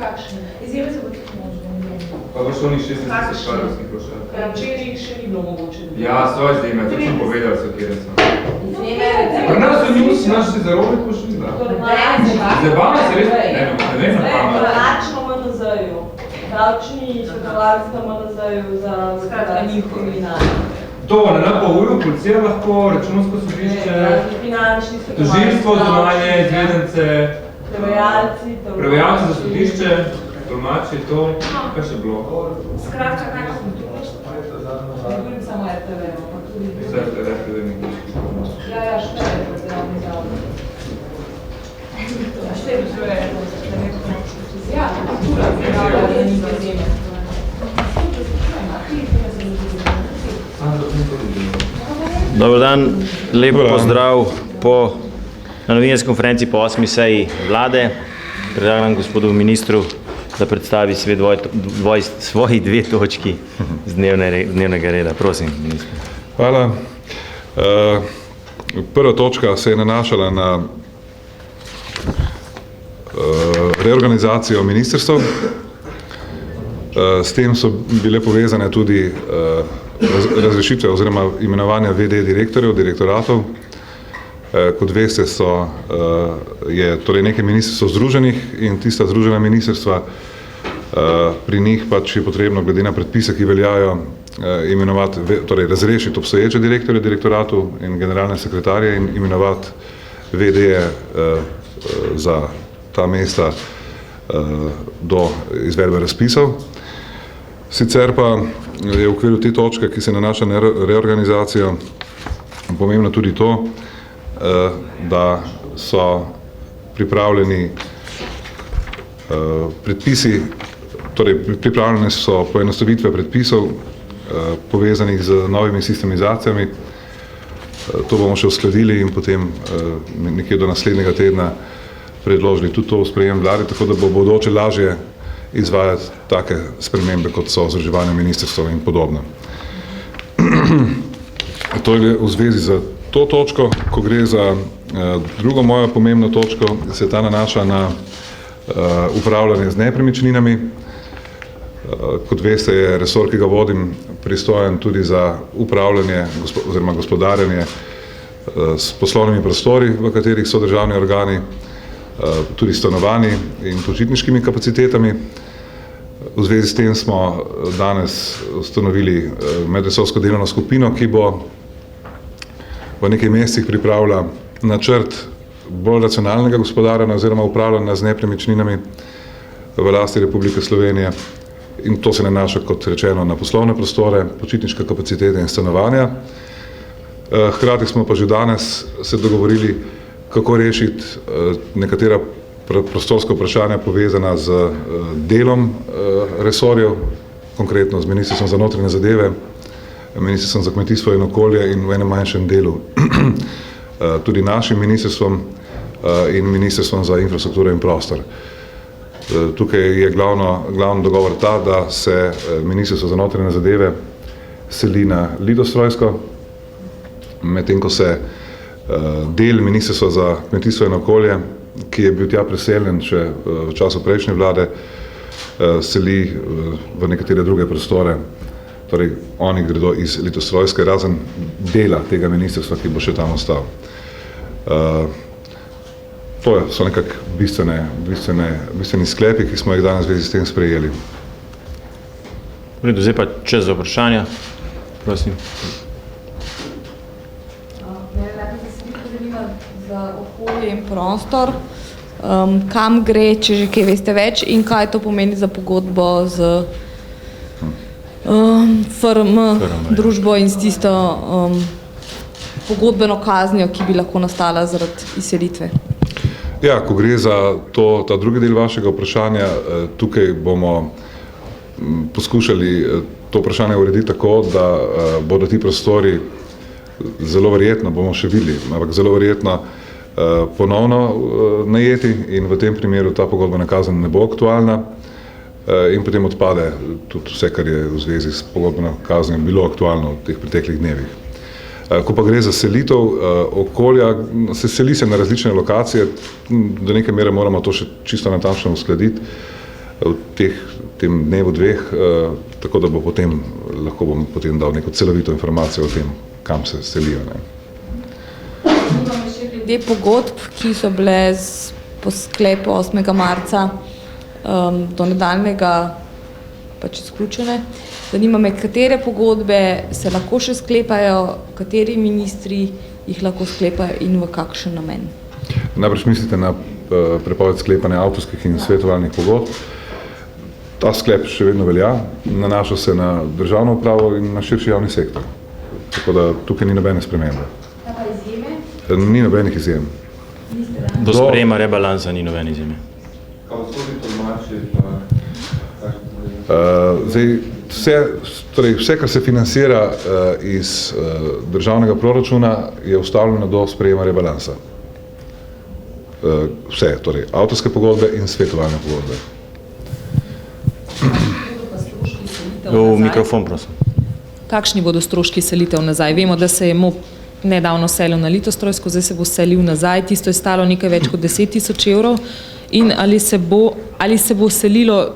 kakšne? Izjeme se bo tudi možno. Pa boš oni 60 kvadratskih ploščad. Včeraj še ni bilo mogoče. Ja, so izjeme, to sem povedal, so kjere so. Izjeme? Pri nas so njus, naš se zarobe pošli, da. Zabavno se res, ne vem na pamet. Plačno MNZ-ju. Davčni svetovalci na MNZ-ju za njihovi nalog. To, na NPU-ju, policija lahko, računsko sodišče, tožilstvo, zunanje, izvedence, prevajalci za sodišče, tolmači, to, kaj še bilo? Skratka, kakšno tu boš? Ne govorim samo RTV, ampak tudi... Vse RTV nekaj. Ja, šteje, da je mi zavod. Šteje, da je ja, kultura, da ni izjeme. Dobar dan, lepo pozdrav na novinarski konferenci po 8. seji vlade. Predlagam gospodu ministru, da predstavi svoji dve točki z dnevnega reda. Prosim, minister. Hvala. Prva točka se je nanašala na reorganizacijo ministrstv. S tem so bile povezane tudi razrešitve oziroma imenovanja VD direktorjev, direktoratov. Kot veste, je torej nekaj ministrstv združenih in tista združena ministrstva, pri njih pač je potrebno glede na predpise, ki veljajo, imenovati, torej razrešiti obstoječe direktorje direktoratov in generalne sekretarje in imenovati VD-je za ta mesta do izvedbe razpisov. Sicer pa je v okviru te točke, ki se nanaša na reorganizacijo, pomembno tudi to, da so pripravljeni predpisi, torej pripravljene so poenostavitve predpisov povezanih z novimi sistemizacijami. To bomo še uskladili in potem nekje do naslednjega tedna predložili tudi to v sprejem vlade, tako da bo bodoče lažje izvajati take spremembe, kot so združevanje ministrstev in podobno. To je v zvezi z to točko. Ko gre za drugo mojo pomembno točko, se ta nanaša na upravljanje z nepremičninami. Kot veste, je resor, ki ga vodim, pristojen tudi za upravljanje oziroma gospodarjenje s poslovnimi prostori, v katerih so državni organi, tudi stanovanji in počitniškimi kapacitetami. V zvezi s tem smo danes ustanovili medresorsko delovno skupino, ki bo v nekaj mesecih pripravila načrt bolj racionalnega gospodarjenja oziroma upravljanja z nepremičninami v lasti Republike Slovenije. In to se nanaša, kot rečeno, na poslovne prostore, počitniške kapacitete in stanovanja. Hkrati smo pa že danes se dogovorili, kako rešiti nekatera prostorska vprašanja povezana z delom resorjev, konkretno z Ministrstvom za notranje zadeve, Ministrstvom za kmetijstvo in okolje in v enem manjšem delu tudi našim ministrstvom in Ministrstvom za infrastrukturo in prostor. Tukaj je glavni dogovor ta, da se Ministrstvo za notranje zadeve seli na Litostrojsko, medtem ko se del Ministrstva za kmetijstvo in okolje, ki je bil tja preseljen še v času prejšnje vlade, seli v nekatere druge prostore. Torej, oni gredo iz Litostrojske, razen dela tega ministrstva, ki bo še tam ostal. To so nekako bistveni sklepi, ki smo jih danes v zvezi s tem sprejeli. Zdaj pa čas za vprašanja. Prosim. Za okolje in prostor, kam gre, če že kaj veste več, in kaj to pomeni za pogodbo z FRM družbo in s tisto pogodbeno kaznijo, ki bi lahko nastala zaradi izselitve. Ja, ko gre za ta drugi del vašega vprašanja, tukaj bomo poskušali to vprašanje urediti tako, da bodo ti prostori zelo verjetno, bomo še videli, ampak zelo verjetno ponovno najeti in v tem primeru ta pogodbena kazen ne bo aktualna in potem odpade tudi vse, kar je v zvezi s pogodbeno kaznijo bilo aktualno v teh preteklih dnevih. Ko pa gre za selitev okolja, se seli se na različne lokacije, do neke mere moramo to še čisto natančno uskladiti. v tem dnevu dveh, tako da lahko bom potem dal neko celovito informacijo o tem, kam se selijo. Imamo še glede pogodb, ki so bile po sklepu 8. marca do nadaljnjega pač izključene. Zanima me, katere pogodbe se lahko še sklepajo, kateri ministri jih lahko sklepajo in v kakšen namen. Najbrž mislite na prepoved sklepanja avtorskih in svetovalnih pogodb. Ta sklep še vedno velja, nanaša se na državno upravo in na širši javni sektor. Tako da tukaj ni nobene spremembe. Kaj pa izjeme? Ni nobenih izjem. Do sprejema rebalansa ni nobene izjeme. Vse, kar se financira iz državnega proračuna, je ustavljeno do sprejema rebalansa. Vse, torej avtorske pogodbe in svetovalne pogodbe. V mikrofon, prosim. Kakšni bodo stroški selitev nazaj? Vemo, da se je MOP nedavno selil na Litostrojsko, zdaj se bo selil nazaj, tisto je stalo nekaj več kot 10 000 evrov. In ali se bo selilo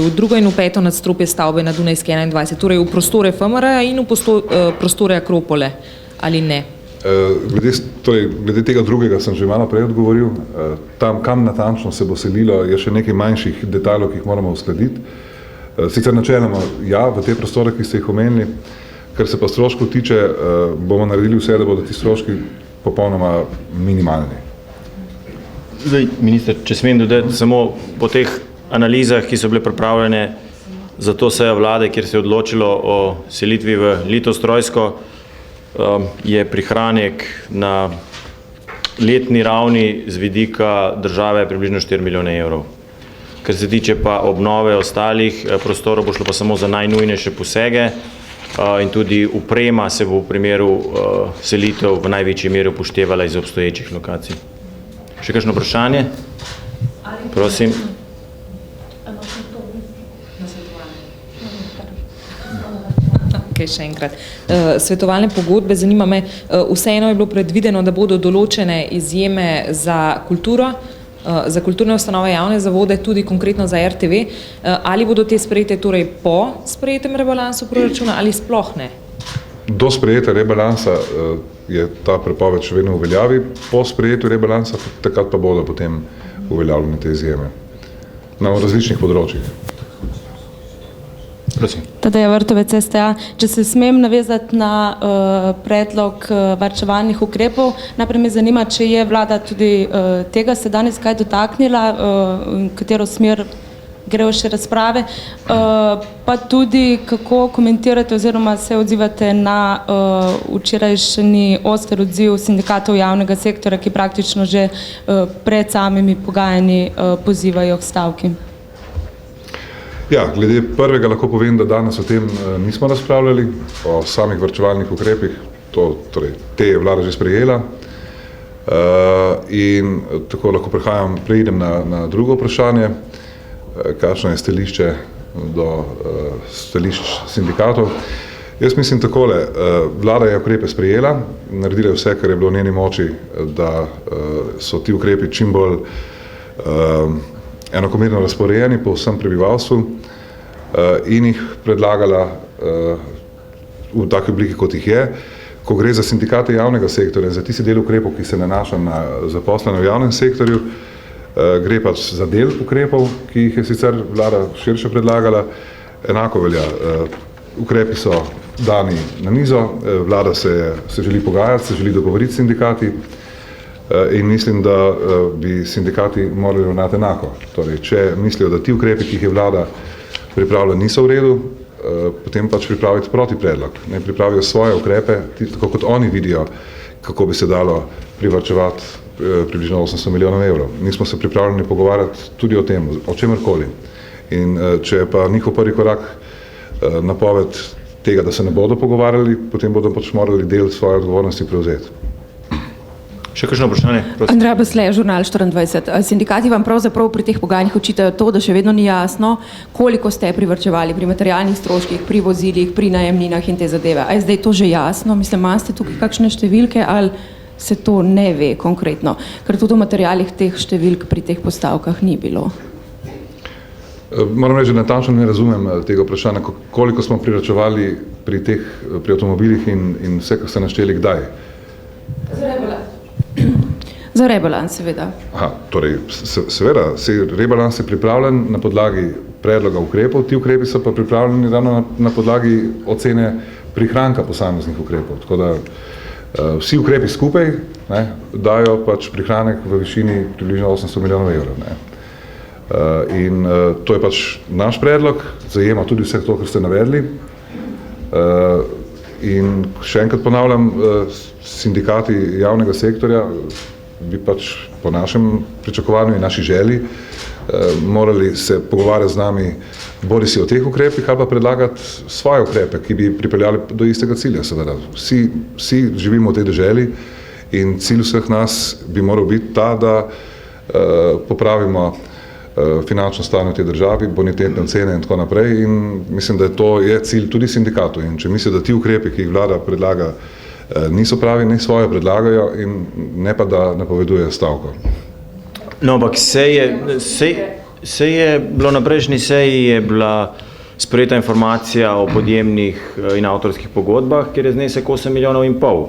v drugo in v peto nadstropje stavbe na Dunajski 21, torej v prostore FMR in v prostore Akropole, ali ne? Glede tega drugega sem že malo prej odgovoril. Tam, kam natančno se bo selilo, je še nekaj manjših detajlov, ki jih moramo uskladiti. Sicer načeloma, ja, v te prostore, ki ste jih omenili, kar se pa stroškov tiče, bomo naredili vse, da bodo ti stroški popolnoma minimalni. Zdaj, minister, če smem dodati, samo po teh analizah, ki so bile pripravljene za to sejo vlade, kjer se je odločilo o selitvi v Litostrojsko, je prihranek na letni ravni z vidika države približno 4 milijone evrov. Kar se tiče pa obnove ostalih prostorov, bo šlo pa samo za najnujnejše posege in tudi uprema se bo v primeru selitev v največji meri upoštevala iz obstoječih lokacij. Še kakšno vprašanje? Prosim. Še enkrat. Svetovalne pogodbe, zanima me, vseeno je bilo predvideno, da bodo določene izjeme za kulturo, za kulturne ustanove, javne zavode, tudi konkretno za RTV. Ali bodo te sprejete torej po sprejetem rebalansu proračuna ali sploh ne? Do sprejetja rebalansa je ta prepoved še vedno v veljavi, po sprejetju rebalansa takrat pa bodo potem uveljavljene te izjeme na različnih področjih. Tadeja Vrtovec, STA. Če se smem navezati na predlog varčevalnih ukrepov, najprej me zanima, če je vlada tudi tega se danes kaj dotaknila, katero smer grejo še razprave, pa tudi kako komentirate oziroma se odzivate na včerajšnji oster odziv sindikatov javnega sektora, ki praktično že pred samimi pogajanji pozivajo k stavki. Ja, glede prvega lahko povem, da danes o tem nismo razpravljali, o samih varčevalnih ukrepih, te je vlada že sprejela in tako lahko preidem na drugo vprašanje, kakšno je stališče do stališč sindikatov. Jaz mislim takole, vlada je ukrepe sprejela, naredila vse, kar je bilo v njeni moči, da so ti ukrepi čim bolj enakomerno razporejeni po vsem prebivalstvu in jih predlagala v taki obliki, kot jih je. Ko gre za sindikate javnega sektorja, za tisti del ukrepov, ki se nanaša na zaposlene v javnem sektorju, gre pač za del ukrepov, ki jih je sicer vlada širše predlagala, enako velja. Ukrepi so dani na mizo, vlada se želi pogajati, se želi dogovoriti s sindikati, in mislim, da bi sindikati morali ravnati enako. Torej, če mislijo, da ti ukrepi, ki jih je vlada pripravila, niso v redu, potem pač pripraviti proti predlog. Ne pripravijo svoje ukrepe, tako kot oni vidijo, kako bi se dalo privarčevati približno 800 milijonov evrov. Mi smo se pripravljeni pogovarjati tudi o tem, o čemerkoli. In če pa njihov prvi korak napoved tega, da se ne bodo pogovarjali, potem bodo pač morali del svoje odgovornosti prevzeti. Še kakšno vprašanje? Andreja Besle, Žurnal 24. Sindikati vam pravzaprav pri teh pogajanjih očitajo to, da še vedno ni jasno, koliko ste privarčevali pri materialnih stroških, pri vozilih, pri najemninah in te zadeve. A je zdaj to že jasno? Mislim, imate tukaj kakšne številke ali se to ne ve konkretno, ker tudi v materialih teh številk pri teh postavkah ni bilo. Moram reči, da natančno ne razumem tega vprašanja, koliko smo privarčevali pri avtomobilih in vse, kar ste našteli, kdaj. Za rebalans, seveda. Torej, seveda, rebalans je pripravljen na podlagi predloga ukrepov, ti ukrepi so pa pripravljeni ravno na podlagi ocene prihranka posameznih ukrepov. Tako da vsi ukrepi skupaj dajo pač prihranek v višini približno 800 milijonov evrov. In to je pač naš predlog, zajema tudi vse to, kar ste navedli. In še enkrat ponavljam, sindikati javnega sektorja bi pač po našem pričakovanju in naši želji morali se pogovarjati z nami bodisi o teh ukrepih ali pa predlagati svoje ukrepe, ki bi pripeljali do istega cilja, seveda. Vsi živimo v tej deželi in cilj vseh nas bi moral biti ta, da popravimo finančno stanje v tej državi, bonitetne ocene in tako naprej in mislim, da to je cilj tudi sindikatov in če misli, da ti ukrepi, ki jih vlada predlaga, niso pravi, ne svoje predlagajo in ne pa, da napovedujejo stavko. No, ampak se je bilo na prejšnji seji je bila sprejeta informacija o podjemnih in avtorskih pogodbah, kjer je znesek 8,5 milijonov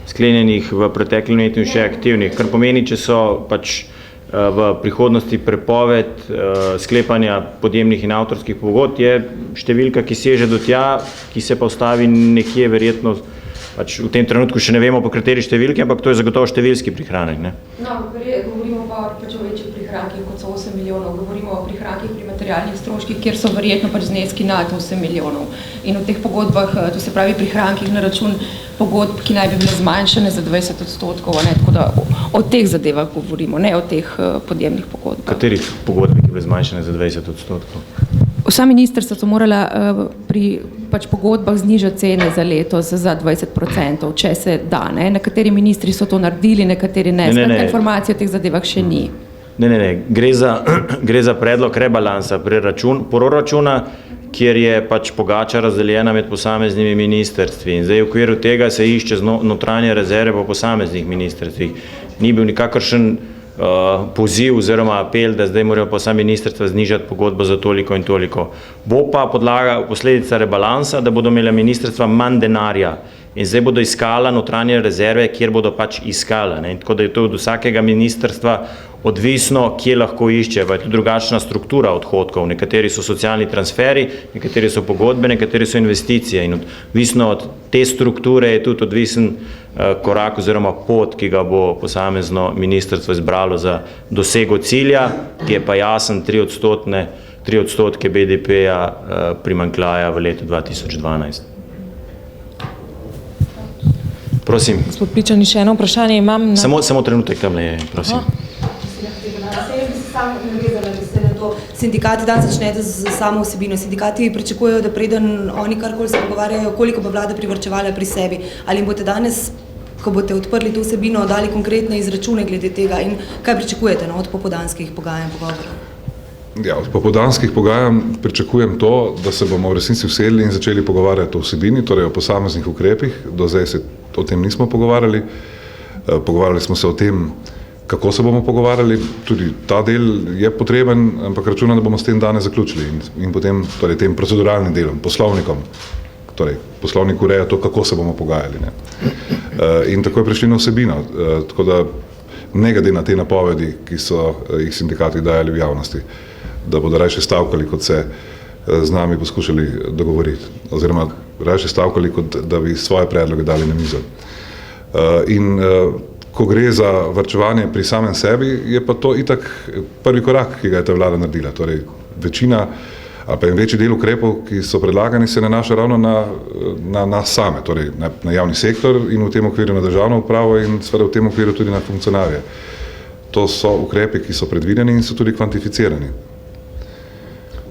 sklenjenih v preteklem letu in še aktivnih, kar pomeni, če so pač v prihodnosti prepoved sklepanja podjemnih in avtorskih pogodb, je številka, ki seže do tja, ki se pa ustavi nekje verjetno pač v tem trenutku še ne vemo po kateri številki, ampak to je zagotovo številski prihranek, ne? No, govorimo pa pač o večjih prihrankih, kot so 8 milijonov, govorimo o prihrankih pri materialnih stroških, kjer so verjetno pač zneski nad 8 milijonov. In v teh pogodbah, to se pravi prihrankih na račun pogodb, ki naj bi bile zmanjšane za 20%, ne? Tako da o teh zadevah govorimo, ne o teh podjemnih pogodbah. Katerih pogodb, ki bile zmanjšane za 20%? Vsa ministrstva so morala pri pač pogodbah znižati cene za letos za 20%, če se da, ne? Nekateri ministri so to naredili, nekateri ne. Skratka, informacije o teh zadevah še ni. Ne. Gre za predlog rebalansa proračuna, kjer je pač pogača razdeljena med posameznimi ministrstvi. In zdaj v okviru tega se išče notranje rezerve po posameznih ministrstvih. Ni bil nikakršen poziv oziroma apel, da zdaj morajo pa vsa ministrstva znižati pogodbo za toliko in toliko. Bo pa posledica rebalansa, da bodo imela ministrstva manj denarja in zdaj bodo iskala notranje rezerve, kjer bodo pač iskala. Tako da je to od vsakega ministrstva odvisno, kje lahko išče, pa je to drugačna struktura odhodkov. Nekateri so socialni transferi, nekateri so pogodbe, nekateri so investicije in odvisno od te strukture je tudi odvisen korak oziroma pot, ki ga bo posamezno ministrstvo izbralo za dosego cilja, ki je pa jasen 3% BDP-ja primanjkljaja v letu 2012. Prosim. Gospod Pličani, še eno vprašanje imam. Samo trenutek tamle je, prosim. Sindikati danes začnete z samo vsebino. Sindikati pričakujejo, da preden oni karkoli se pogovarjajo, koliko bo vlada privarčevala pri sebi. Ali jim boste danes, ko boste odprli to vsebino, dali konkretne izračune glede tega in kaj pričakujete od popoldanskih pogajanj, pogovorov? Ja, od popoldanskih pogajanj pričakujem to, da se bomo v resnici usedli in začeli pogovarjati o vsebini, torej o posameznih ukrepih. Do zdaj se o tem nismo pogovarjali. Pogovarjali smo se o tem, kako se bomo pogovarjali, tudi ta del je potreben, ampak računam, da bomo s tem danes zaključili in potem torej, tem proceduralnim delom, poslovnikom. Torej, poslovnik ureja to, kako se bomo pogajali. In tako je prišli na vsebino. Tako da ne glede na te napovedi, ki so jih sindikati dajali v javnosti, da bodo rajše stavkali, kot se z nami poskušali dogovoriti, oziroma rajše stavkali, kot da bi svoje predloge dali na mizo. Ko gre za varčevanje pri samem sebi, je pa to itak prvi korak, ki ga je ta vlada naredila. Torej, večina ali pa večji del ukrepov, ki so predlagani, se nanaša ravno na nas same, torej na javni sektor in v tem okviru na državno upravo in seveda v tem okviru tudi na funkcionarje. To so ukrepi, ki so predvideni in so tudi kvantificirani.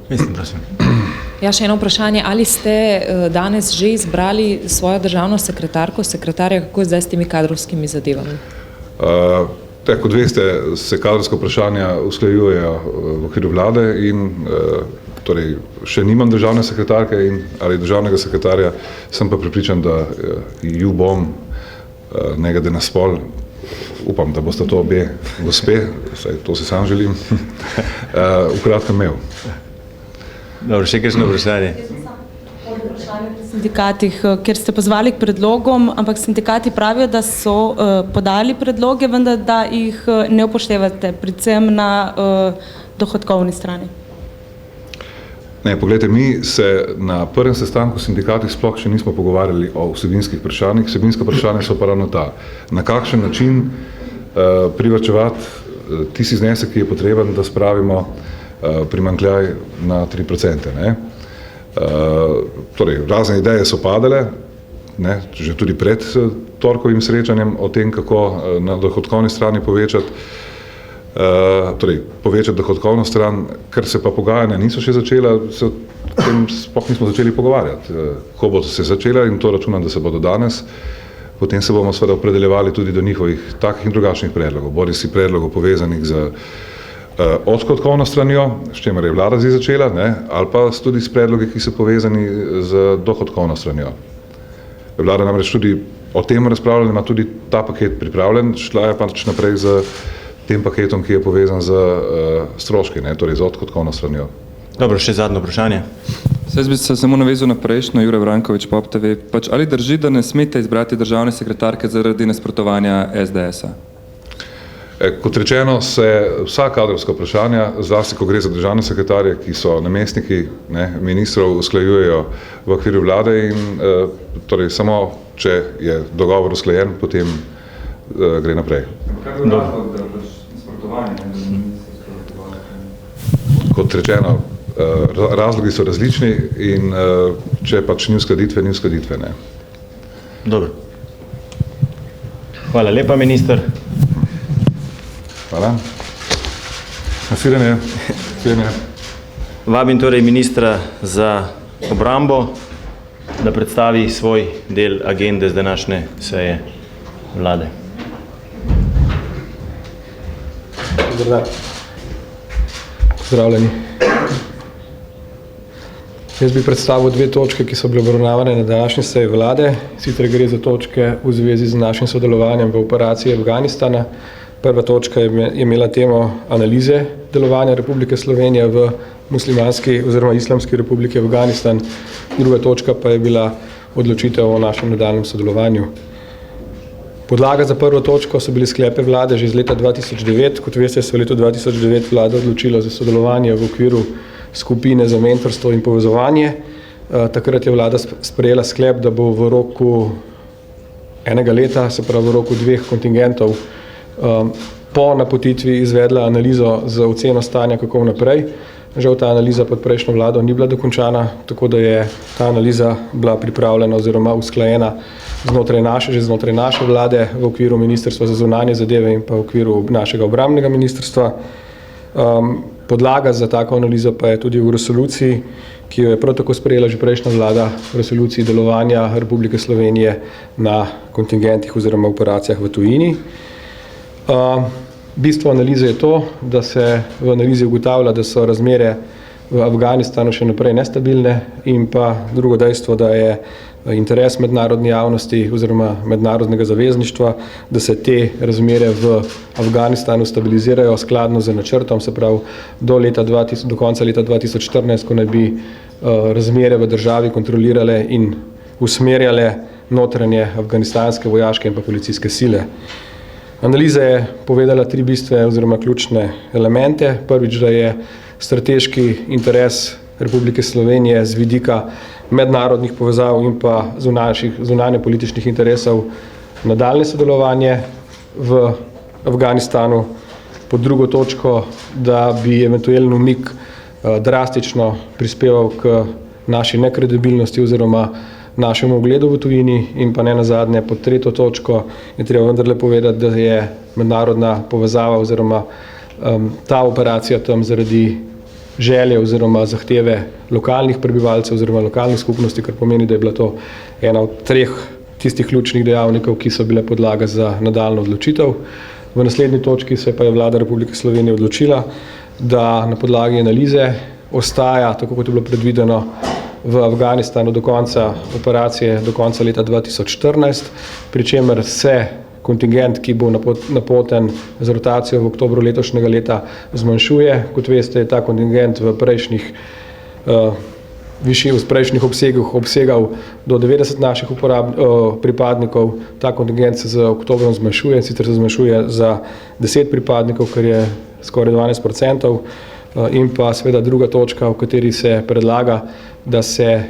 Mislim, prosim. Ja, še eno vprašanje. Ali ste danes že izbrali svojo državno sekretarko, sekretarja, kako je zdaj s temi kadrovskimi zadevami? Kot veste, se kadrovska vprašanja usklajujejo v okviru vlade in torej še nimam državne sekretarke ali državnega sekretarja, sem pa prepričan, da ju bom ne glede na spol. Upam, da boste to obe gospe, saj to si sam želim, v kratkem imel. Dobro, še kakšno vprašanje? Sindikatih, kjer ste pozvali k predlogom, ampak sindikati pravijo, da so podali predloge, vendar da jih ne upoštevate, predvsem na dohodkovni strani. Ne, poglejte, mi se na prvem sestanku sindikatih sploh še nismo pogovarjali o vsebinskih vprašanjih. Vsebinska vprašanja so pa ravno ta. Na kakšen način privarčevati tisti znesek, ki je potreben, da spravimo primanjkljaj na 3%. Ne? Torej, razne ideje so padale, ne, že tudi pred torkovim srečanjem o tem, kako na dohodkovni strani povečati dohodkovno stran, ker se pa pogajanja niso še začela, se o tem sploh nismo začeli pogovarjati. Ko bo se začela, in to računam, da se bodo danes, potem se bomo seveda opredeljevali tudi do njihovih takih in drugačnih predlogov, bodisi predlogov povezanih z odhodkovno stranjo, s čemer je vlada zdaj začela, ne, ali pa tudi s predlogi, ki so povezani z dohodkovno stranjo. Vlada namreč tudi o tem razpravljala, ima tudi ta paket pripravljen, šla je pač naprej z tem paketom, ki je povezan z stroški, ne, torej z odhodkovno stranjo. Dobro, še zadnje vprašanje. Jaz bi se samo navezal na prejšnjo, Jure Vranković, Pop TV. Ali drži, da ne smete izbrati državne sekretarke zaradi nasprotovanja SDS-a? Kot rečeno, se vsa kadrovska vprašanja, zlasti ko gre za državne sekretarje, ki so namestniki, ne, ministrov, usklajujejo v okviru vlade in torej samo, če je dogovor usklajen, potem gre naprej. Kaj je razlog, da nasprotovanje? Kot rečeno, razlogi so različni in če pač ni uskladitve, ni uskladitve, ne. Dobro. Hvala lepa, minister. Hvala. Nasvidenje. Vabim torej ministra za obrambo, da predstavi svoj del agende z današnje seje vlade. Dober dan. Pozdravljeni. Jaz bi predstavil dve točke, ki so bile obravnavane na današnji seji vlade. Sicer gre za točke v zvezi z našim sodelovanjem v operaciji Afganistana. Prva točka je imela temo analize delovanja Republike Slovenije v muslimanski oziroma islamski republiki Afganistan. Druga točka pa je bila odločitev o našem nadaljnjem sodelovanju. Podlaga za prvo točko so bili sklepe vlade že iz leta 2009. Kot veste, se v letu 2009 vlada odločila za sodelovanje v okviru skupine za mentorstvo in povezovanje. Takrat je vlada sprejela sklep, da bo v roku enega leta, se pravi v roku 2 kontingentov, po napotitvi izvedla analizo za oceno stanja, kako naprej. Žal ta analiza pod prejšnjo vlado ni bila dokončana, tako da je ta analiza bila pripravljena oziroma usklajena že znotraj naše vlade v okviru Ministrstva za zunanje zadeve in pa v okviru našega obrambnega ministrstva. Podlaga za tako analizo pa je tudi v resoluciji, ki jo je prav tako sprejela že prejšnja vlada, v resoluciji delovanja Republike Slovenije na kontingentih oziroma operacijah v tujini. Bistvo analize je to, da se v analizi ugotavlja, da so razmere v Afganistanu še naprej nestabilne in pa drugo dejstvo, da je interes mednarodne javnosti oziroma mednarodnega zavezništva, da se te razmere v Afganistanu stabilizirajo skladno z načrtom, se pravi do konca leta 2014, ko naj bi razmere v državi kontrolirale in usmerjale notranje afganistanske vojaške in pa policijske sile. Analiza je povedala 3 bistvene oziroma ključne elemente. Prvič, da je strateški interes Republike Slovenije z vidika mednarodnih povezav in pa zunanje političnih interesov nadaljnje sodelovanje v Afganistanu. Pod drugo točko, da bi eventualni umik drastično prispeval k naši nekredibilnosti oziroma našemu ugledu v tujini in pa ne nazadnje pod tretjo točko je treba vendarle povedati, da je mednarodna povezava oziroma ta operacija tam zaradi želje oziroma zahteve lokalnih prebivalcev oziroma lokalnih skupnosti, kar pomeni, da je bila to ena od 3 tistih ključnih dejavnikov, ki so bile podlaga za nadaljnjo odločitev. V naslednji točki se pa je vlada Republike Slovenije odločila, da na podlagi analize ostaja, tako kot je bilo predvideno, v Afganistanu do konca operacije, do konca leta 2014, pri čemer se kontingent, ki bo napoten z rotacijo v oktobru letošnjega leta, zmanjšuje. Kot veste, je ta kontingent v prejšnjih obsegih obsegal do 90 naših pripadnikov. Ta kontingent se z oktobrom zmanjšuje, sicer se zmanjšuje za 10 pripadnikov, kar je skoraj 12%. In pa seveda druga točka, v kateri se predlaga, da se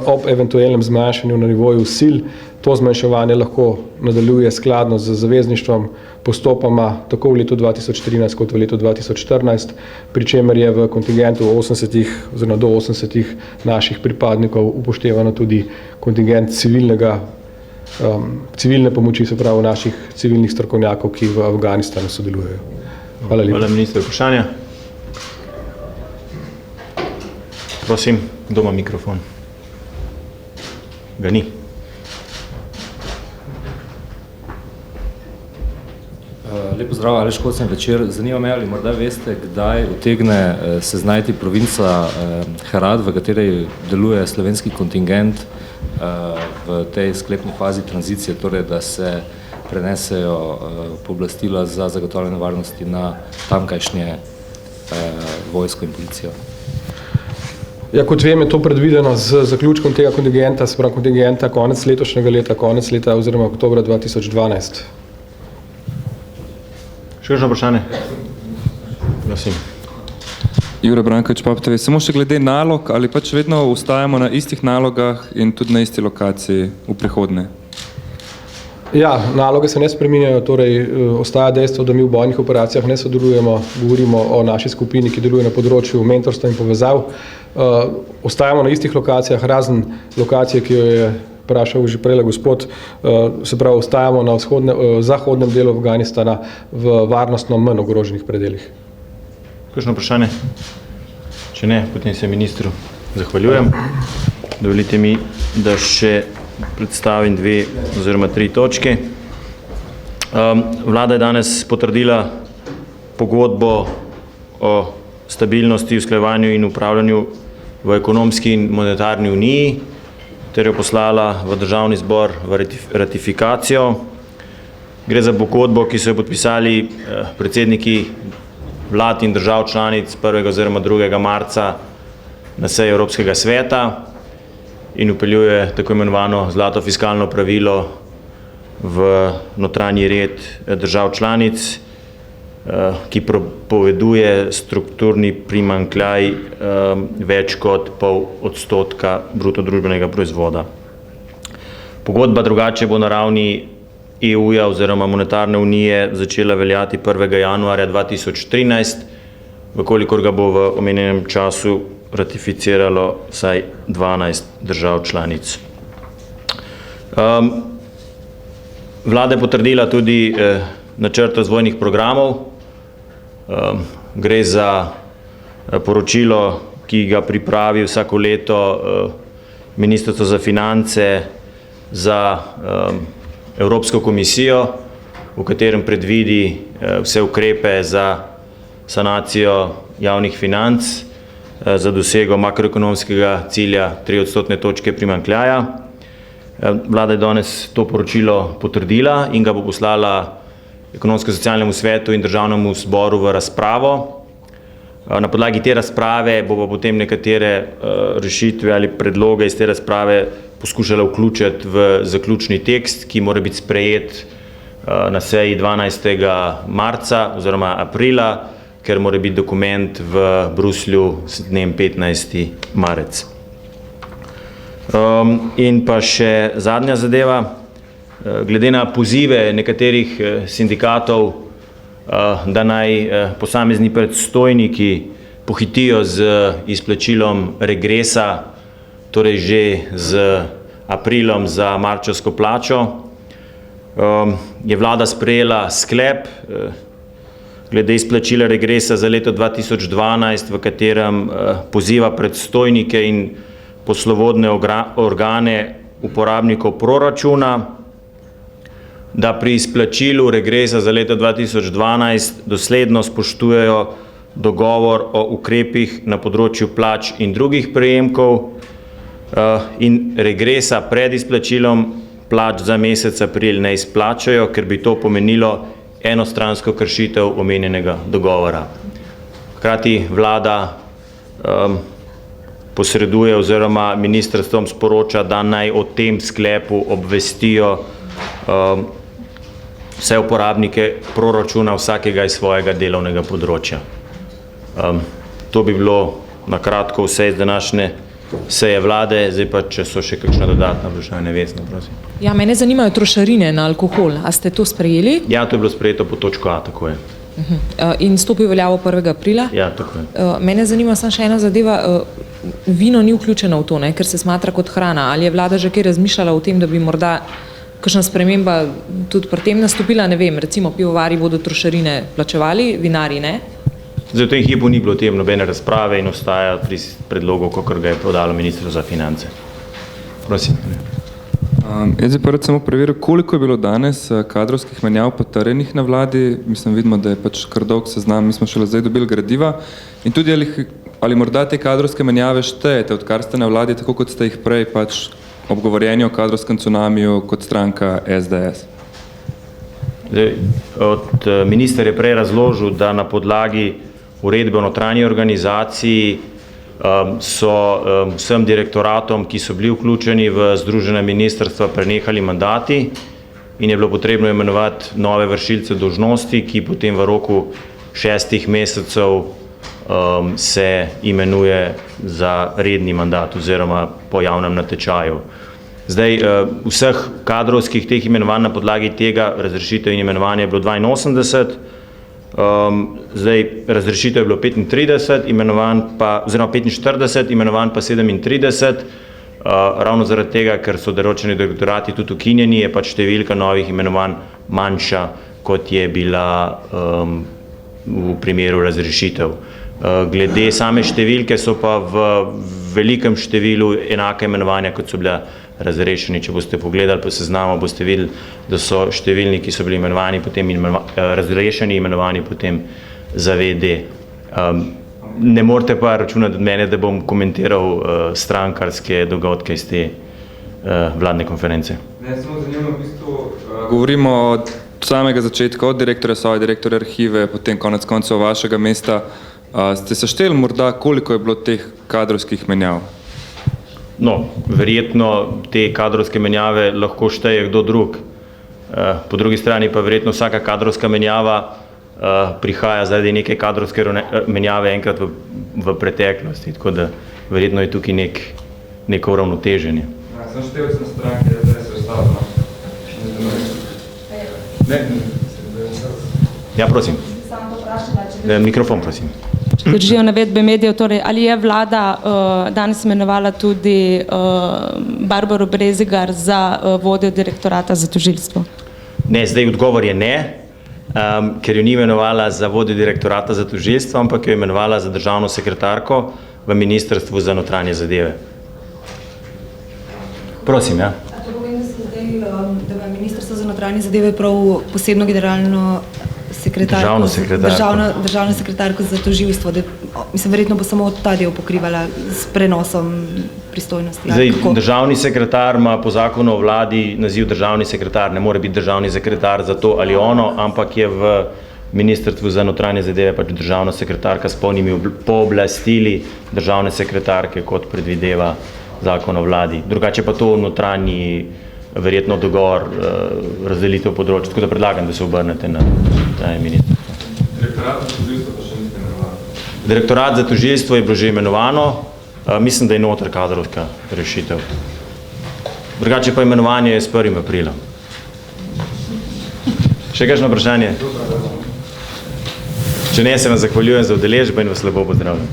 ob eventualnem zmanjšanju na nivoju sil to zmanjševanje lahko nadaljuje skladno z zavezništvom postopoma tako v letu 2013 kot v letu 2014, pri čemer je v kontingentu 80 oziroma do 80 naših pripadnikov upoštevano tudi kontingent civilne pomoči, se pravi naših civilnih strokovnjakov, ki v Afganistanu sodelujejo. Hvala lepa. Hvala, minister. Vprašanja? Prosim, kdo ima mikrofon? Ga ni. Lep pozdrav, Aleš Kocen večer. Zanima me, ali morda veste, kdaj utegne se znajti provinca Herat, v kateri deluje slovenski kontingent v tej sklepni fazi tranzicije, torej da se prenesejo pooblastila za zagotavljanje varnosti na tamkajšnje vojsko in policijo. Ja, kot vem, je to predvideno z zaključkom tega kontingenta, se pravi kontingenta konec letošnjega leta, konec leta oziroma oktobra 2012. Še kakšno vprašanje? Prosim. Jure Brankovič, POP TV. Samo še glede nalog, ali pač vedno ostajamo na istih nalogah in tudi na isti lokaciji v prihodnje? Ja, naloge se ne spreminjajo, torej ostaja dejstvo, da mi v bojnih operacijah ne sodelujemo, govorimo o naši skupini, ki deluje na področju mentorstva in povezav. Ostajamo na istih lokacijah, razen lokacije, ki jo je vprašal že prej gospod, se pravi, ostajamo na zahodnem delu Afganistana v varnostno manj ogroženih predelih. Kakšno vprašanje? Če ne, potem se ministru zahvaljujem. Dovolite mi, da še predstavim 2 oziroma 3 točke. Vlada je danes potrdila pogodbo o stabilnosti, usklajevanju in upravljanju v ekonomski in monetarni uniji, ter jo poslala v Državni zbor v ratifikacijo. Gre za pogodbo, ki so jo podpisali predsedniki vlad in držav članic 1. oziroma 2. marca na seji Evropskega sveta in vpeljuje tako imenovano zlato fiskalno pravilo v notranji red držav članic, ki prepoveduje strukturni primanjkljaj več kot 0,5% bruto družbenega proizvoda. Pogodba drugače bo na ravni EU-ja oziroma monetarne unije začela veljati 1. januarja 2013, vkolikor ga bo v omenjenem času ratificiralo vsaj 12 držav članic. Vlada je potrdila tudi načrt razvojnih programov. Gre za poročilo, ki ga pripravi vsako leto Ministrstvo za finance za Evropsko komisijo, v katerem predvidi vse ukrepe za sanacijo javnih financ za dosego makroekonomskega cilja 3% točke primanjkljaja. Vlada je danes to poročilo potrdila in ga bo poslala Ekonomsko-socialnemu svetu in Državnemu zboru v razpravo. Na podlagi te razprave bo potem nekatere rešitve ali predloge iz te razprave poskušala vključiti v zaključni tekst, ki mora biti sprejet na seji 12. marca oziroma aprila, ker mora biti dokument v Bruslju s dnem 15. marec. In pa še zadnja zadeva. Glede na pozive nekaterih sindikatov, da naj posamezni predstojniki pohitijo z izplačilom regresa, torej že z aprilom za marčevsko plačo, je vlada sprejela sklep glede izplačila regresa za leto 2012, v katerem poziva predstojnike in poslovodne organe uporabnikov proračuna, da pri izplačilu regresa za leto 2012 dosledno spoštujejo dogovor o ukrepih na področju plač in drugih prejemkov in regresa pred izplačilom plač za mesec april ne izplačajo, ker bi to pomenilo enostransko kršitev omenjenega dogovora. Hkrati vlada posreduje oziroma ministrstvom sporoča, da naj o tem sklepu obvestijo vse uporabnike proračuna vsakega iz svojega delovnega področja. To bi bilo na kratko vse iz današnje seje vlade, zdaj pa, če so še kakšna dodatna vprašanja, Vesna, prosim. Ja, mene zanimajo trošarine na alkohol. A ste to sprejeli? Ja, to je bilo sprejeto po točko A, tako je. In stopi veljavo 1. aprila? Ja, tako je. Mene zanima samo še ena zadeva. Vino ni vključeno v to, ne, ker se smatra kot hrana. Ali je vlada že kaj razmišljala o tem, da bi morda kakšna sprememba tudi pri tem nastopila? Ne vem, recimo pivovari bodo trošarine plačevali, vinari ne? Zdaj, v tem hipu ni bilo o tem nobene razprave in ostaja pri predlogu, kakor ga je podalo Ministrstvo za finance. Prosim. Jaz bi prvi samo preveril, koliko je bilo danes kadrovskih menjav potrjenih na vladi. Mislim, vidimo, da je pač kar dolg seznam, mi smo šele zdaj dobili gradiva. In tudi ali morda te kadrovske menjave štejete, odkar ste na vladi, tako kot ste jih prej pač ob govorjenju o kadrovskem cunamiju kot stranka SDS? Minister je prej razložil, da na podlagi uredbe o notranji organizaciji so vsem direktoratom, ki so bili vključeni v združena ministrstva, prenehali mandati in je bilo potrebno imenovati nove vršilce dolžnosti, ki potem v roku 6 mesecev se imenuje za redni mandat oziroma po javnem natečaju. Zdaj, vseh kadrovskih teh imenovanj na podlagi tega razrešitev in imenovanja je bilo 82, zdaj razrešitev je bilo 35, imenovanj pa, oziroma 45, imenovanj pa 37, ravno zaradi tega, ker so določeni direktorati tudi ukinjeni, je pač številka novih imenovanj manjša, kot je bila v primeru razrešitev. Glede same številke so pa v velikem številu enaka imenovanja, kot so bila razrešeni. Če boste pogledali po seznamu, boste videli, da so številni, ki so bili imenovani, potem razrešeni, imenovani potem za VD. Ne morete pa računati od mene, da bom komentiral strankarske dogodke iz te vladne konference. Ne, samo zanimljivo, v bistvu govorimo od samega začetka, od direktorja SOE, direktorja arhive, potem konec koncev vašega mesta. Ste sešteli morda, koliko je bilo teh kadrovskih menjav? No, verjetno te kadrovske menjave lahko šteje kdo drug. Po drugi strani pa verjetno vsaka kadrovska menjava prihaja zaradi neke kadrovske menjave enkrat v preteklosti, tako da verjetno je tukaj neko uravnoteženje. Sem štel sem stranke, da se ostavljamo. Ja, prosim. Mikrofon, prosim. Držijo navedbe medijev, torej ali je vlada danes imenovala tudi Barbaro Brezigar za vodjo direktorata za tožilstvo? Ne, zdaj odgovor je ne, ker jo ni imenovala za vodjo direktorata za tožilstvo, ampak jo je imenovala za državno sekretarko v Ministrstvu za notranje zadeve. Prosim, ja. A to pomeni, da ima Ministrstvo za notranje zadeve prav posebno generalno državno sekretarko za tožilstvo, da mislim, verjetno bo samo ta del pokrivala s prenosom pristojnosti. Zdaj, državni sekretar ima po zakonu o vladi naziv državni sekretar, ne more biti državni sekretar za to ali ono, ampak je v Ministrstvu za notranje zadeve pač državna sekretarka s polnimi pooblastili državne sekretarke, kot predvideva zakon o vladi. Drugače pa to notranji verjetno dogovor, razdelitev področja, tako da predlagam, da se obrnete na ministrstvo. Direktorat za tožilstvo pa še niste imenovali? Direktorat za tožilstvo je bilo že imenovano, mislim, da je noter kadrovska rešitev. Drugače pa imenovanje je s 1. aprilom. Še kakšno vprašanje? Če ne, se vam zahvaljujem za udeležbo in vas lepo pozdravljam.